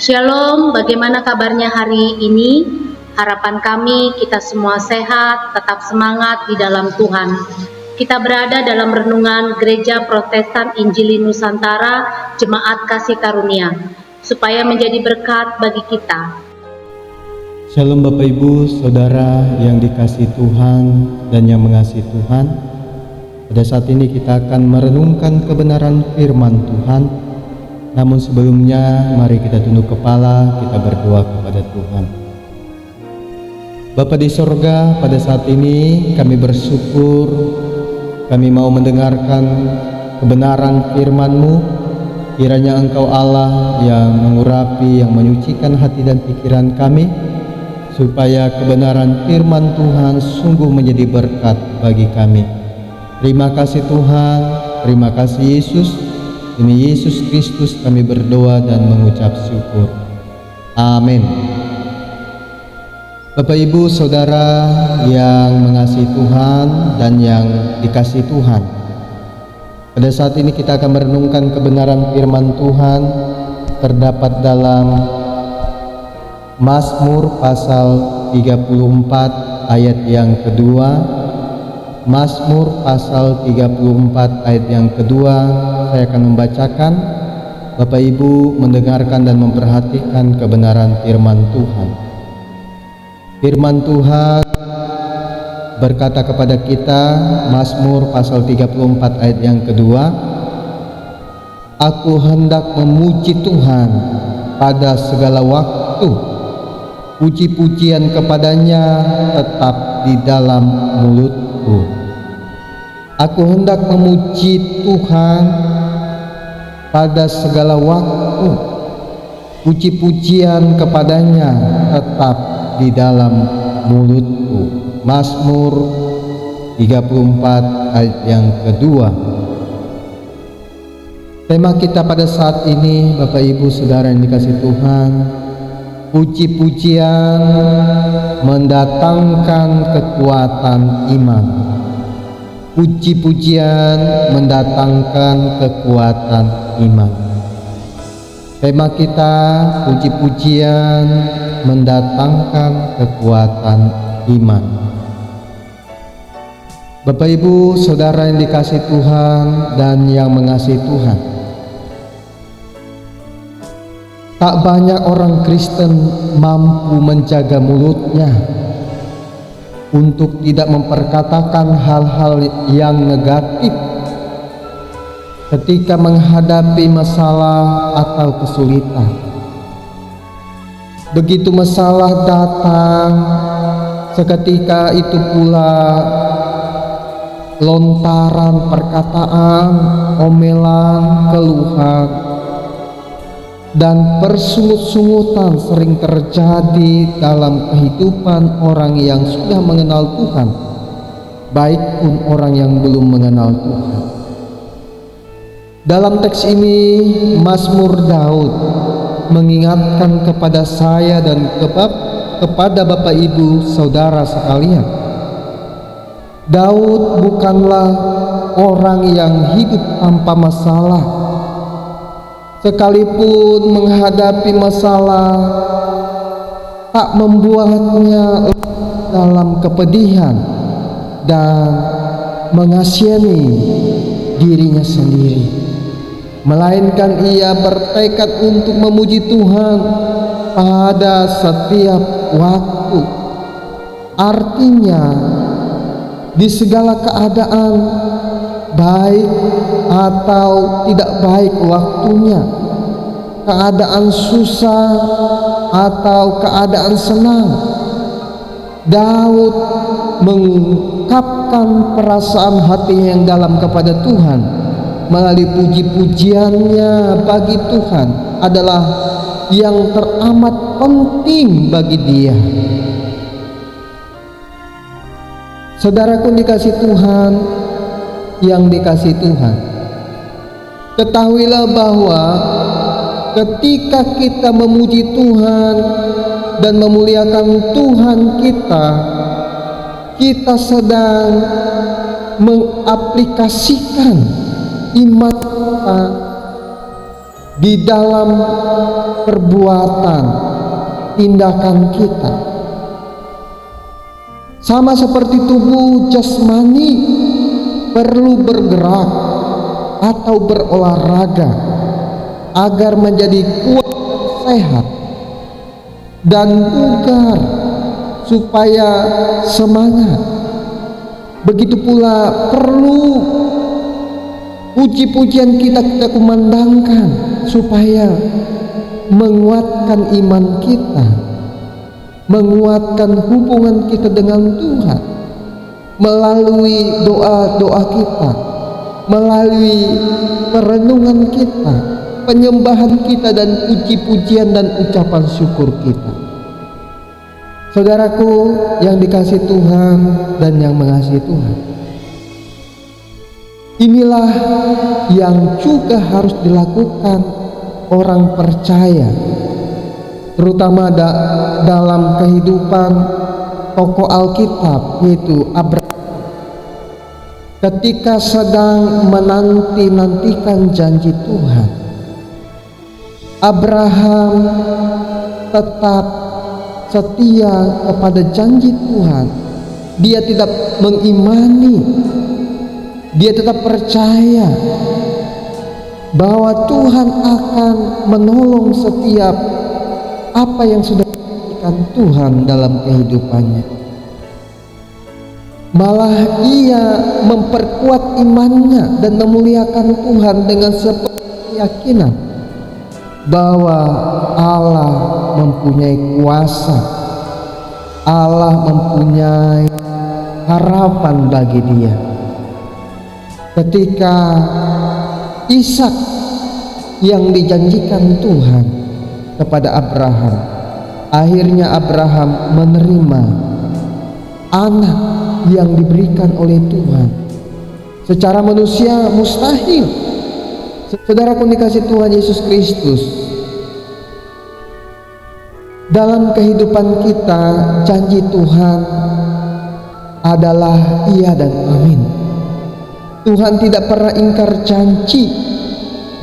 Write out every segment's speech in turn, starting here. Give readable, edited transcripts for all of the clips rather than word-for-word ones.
Shalom, bagaimana kabarnya hari ini? Harapan kami kita semua sehat, tetap semangat di dalam Tuhan. Kita berada dalam renungan Gereja Protestan Injili Nusantara Jemaat Kasih Karunia, supaya menjadi berkat bagi kita. Shalom Bapak Ibu, Saudara yang dikasihi Tuhan dan yang mengasihi Tuhan. Pada saat ini kita akan merenungkan kebenaran firman Tuhan. Namun sebelumnya mari kita tunduk kepala, kita berdoa kepada Tuhan. Bapa di sorga, pada saat ini kami bersyukur, kami mau mendengarkan kebenaran firman-Mu. Kiranya Engkau Allah yang mengurapi, yang menyucikan hati dan pikiran kami, supaya kebenaran firman Tuhan sungguh menjadi berkat bagi kami. Terima kasih Tuhan, terima kasih Yesus. Demi Yesus Kristus kami berdoa dan mengucap syukur. Amin. Bapak Ibu Saudara yang mengasihi Tuhan dan yang dikasihi Tuhan, pada saat ini kita akan merenungkan kebenaran firman Tuhan terdapat dalam Mazmur pasal 34 ayat yang kedua. Mazmur pasal 34 ayat yang kedua, saya akan membacakan. Bapak Ibu mendengarkan dan memperhatikan kebenaran firman Tuhan. Firman Tuhan berkata kepada kita, Mazmur pasal 34 ayat yang kedua, "Aku hendak memuji Tuhan pada segala waktu, puji-pujian kepadanya tetap di dalam mulutku." Aku hendak memuji Tuhan pada segala waktu, puji-pujian kepadanya tetap di dalam mulutku. Mazmur 34 ayat yang kedua. Tema kita pada saat ini, Bapak Ibu Saudara yang dikasihi Tuhan, puji-pujian mendatangkan kekuatan iman. Puji-pujian mendatangkan kekuatan iman. Tema kita, puji-pujian mendatangkan kekuatan iman. Bapak Ibu Saudara yang dikasihi Tuhan dan yang mengasihi Tuhan, tak banyak orang Kristen mampu menjaga mulutnya untuk tidak memperkatakan hal-hal yang negatif ketika menghadapi masalah atau kesulitan. Begitu masalah datang, seketika itu pula lontaran perkataan, omelan, keluhan, dan persungut-sungutan sering terjadi dalam kehidupan orang yang sudah mengenal Tuhan, baik pun orang yang belum mengenal Tuhan. Dalam teks ini, Mazmur Daud mengingatkan kepada saya dan kepada Bapak Ibu Saudara sekalian, Daud bukanlah orang yang hidup tanpa masalah. Sekalipun menghadapi masalah, tak membuatnya dalam kepedihan dan mengasihani dirinya sendiri, melainkan ia bertekad untuk memuji Tuhan pada setiap waktu. Artinya, di segala keadaan, baik atau tidak baik waktunya, keadaan susah atau keadaan senang, Daud mengungkapkan perasaan hati yang dalam kepada Tuhan melalui puji-pujiannya bagi Tuhan adalah yang teramat penting bagi dia. Saudaraku dikasih Tuhan, yang dikasih Tuhan, ketahuilah bahwa ketika kita memuji Tuhan dan memuliakan Tuhan kita sedang mengaplikasikan iman kita di dalam perbuatan, tindakan kita. Sama seperti tubuh jasmani perlu bergerak atau berolahraga agar menjadi kuat dan sehat dan bugar supaya semangat. Begitu pula perlu puji-pujian kita kumandangkan supaya menguatkan iman kita, menguatkan hubungan kita dengan Tuhan melalui doa-doa kita, melalui perenungan kita, penyembahan kita, dan puji-pujian dan ucapan syukur kita. Saudaraku yang dikasihi Tuhan dan yang mengasihi Tuhan, inilah yang juga harus dilakukan orang percaya, terutama dalam kehidupan tokoh Alkitab, yaitu Abraham. Ketika sedang menanti-nantikan janji Tuhan, Abraham tetap setia kepada janji Tuhan. Dia tidak mengimani, dia tetap percaya bahwa Tuhan akan menolong setiap apa yang sudah dijanjikan Tuhan dalam kehidupannya. Malah ia memperkuat imannya dan memuliakan Tuhan dengan sepenuh keyakinan bahwa Allah mempunyai kuasa, Allah mempunyai harapan bagi dia. Ketika Ishak yang dijanjikan Tuhan kepada Abraham, akhirnya Abraham menerima anak yang diberikan oleh Tuhan. Secara manusia mustahil. Saudaraku dikasihi Tuhan Yesus Kristus, dalam kehidupan kita janji Tuhan adalah iya dan amin. Tuhan tidak pernah ingkar janji.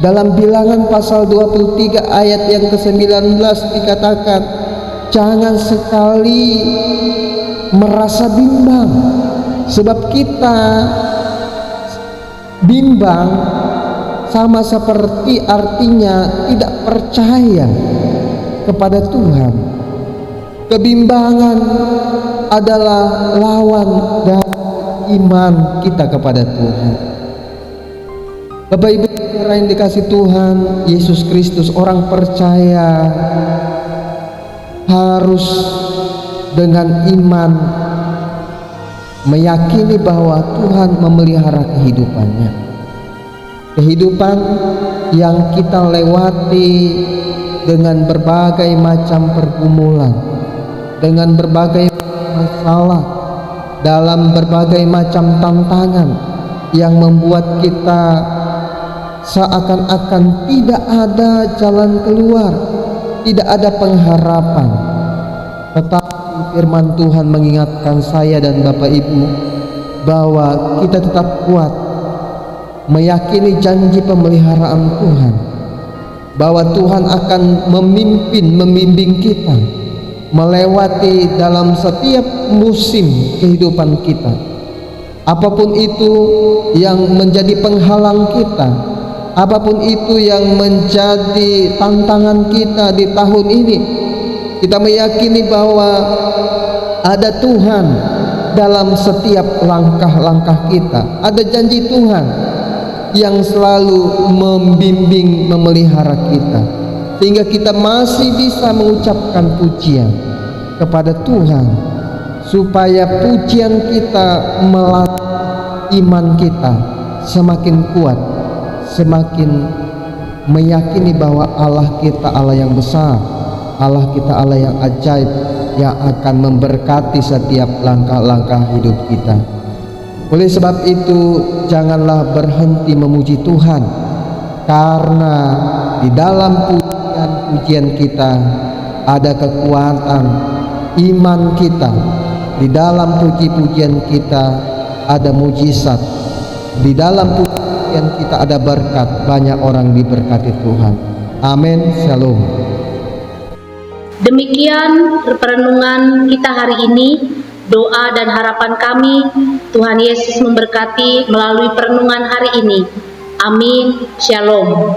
Dalam Bilangan pasal 23 ayat yang ke-19 dikatakan, jangan sekali merasa bimbang, sebab kita bimbang sama seperti artinya tidak percaya kepada Tuhan. Kebimbangan adalah lawan dari iman kita kepada Tuhan. Bapak Ibu yang dikasihi Tuhan Yesus Kristus, orang percaya harus dengan iman meyakini bahwa Tuhan memelihara kehidupannya. Kehidupan yang kita lewati dengan berbagai macam pergumulan, dengan berbagai masalah, dalam berbagai macam tantangan yang membuat kita seakan-akan tidak ada jalan keluar, tidak ada pengharapan. Tetapi firman Tuhan mengingatkan saya dan Bapak Ibu bahwa kita tetap kuat meyakini janji pemeliharaan Tuhan, bahwa Tuhan akan membimbing kita melewati dalam setiap musim kehidupan kita. Apapun itu yang menjadi penghalang kita, apapun itu yang menjadi tantangan kita di tahun ini, kita meyakini bahwa ada Tuhan dalam setiap langkah-langkah kita. Ada janji Tuhan yang selalu membimbing, memelihara kita, sehingga kita masih bisa mengucapkan pujian kepada Tuhan, supaya pujian kita melatih iman kita semakin kuat, semakin meyakini bahwa Allah kita Allah yang besar, Allah kita Allah yang ajaib, yang akan memberkati setiap langkah-langkah hidup kita. Oleh sebab itu, janganlah berhenti memuji Tuhan, karena di dalam pujian-pujian kita ada kekuatan iman kita. Di dalam puji-pujian kita ada mujizat. Di dalam pujian kita ada berkat, banyak orang diberkati Tuhan. Amin. Shalom. Demikian perenungan kita hari ini. Doa dan harapan kami, Tuhan Yesus memberkati melalui perenungan hari ini. Amin. Shalom.